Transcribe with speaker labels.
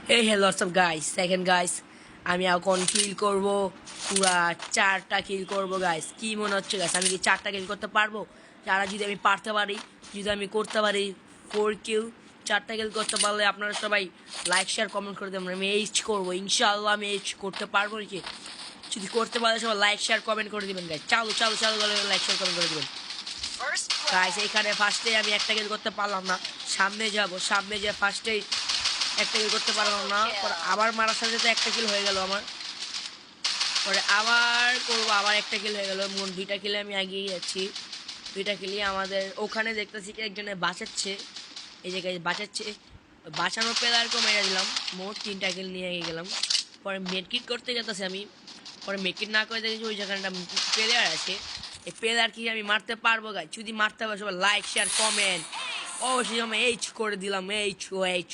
Speaker 1: Hey, hello, what's up, guys? Second, guys, আমি এখন কিল করব পুরা 4টা কিল করব গাইস। কি মনে হচ্ছে গাইস, আমি কি 4টা কিল করতে পারবো? যারা যদি আমি পারতে পারি, যদি আমি করতে পারি 4 কিল, 4টা কিল করতে পারলে আপনারা সবাই লাইক শেয়ার কমেন্ট করে দেবেন। আমি এইচ করবো, ইনশাআল্লাহ আমি এইচ করতে পারবো নাকি? যদি করতে পারলে সবাই লাইক শেয়ার কমেন্ট করে দিবেন গাইস। চালু চালু চালু করে লাইক শেয়ার কমেন্ট করে দিবেন গাইস। এইখানে ফার্স্টে আমি একটা কিল করতে পারলাম না, সামনে যাব, সামনে যে ফার্স্টেই একটা কিল করতে পারলাম না, পরে আবার মারার সাথে সাথে একটা কিল হয়ে গেল আমার, পরে আবার করবো, আবার একটা কিল হয়ে গেল। মোট 2টা কিলে আমি এগিয়ে যাচ্ছি। 2টা কিলই আমাদের ওখানে দেখতেছি কি একজনে বাঁচাচ্ছে, এই জায়গায় বাঁচাচ্ছে, বাঁচানোর প্লেয়ারকেও মেরে দিলাম। মোট 3টা কিল নিয়ে এগিয়ে গেলাম। পরে মেডকিট করতে যেতেছি আমি, পরে মেডকিট না করে দেখেছি ওই জায়গাটা প্লেয়ার আছে। এই প্লেয়ার কি আমি মারতে পারবো গাই? যদি মারতে পারবো সবাই লাইক শেয়ার কমেন্ট অবশ্যই। আমি এইচ করে দিলাম, এইচ এইচ।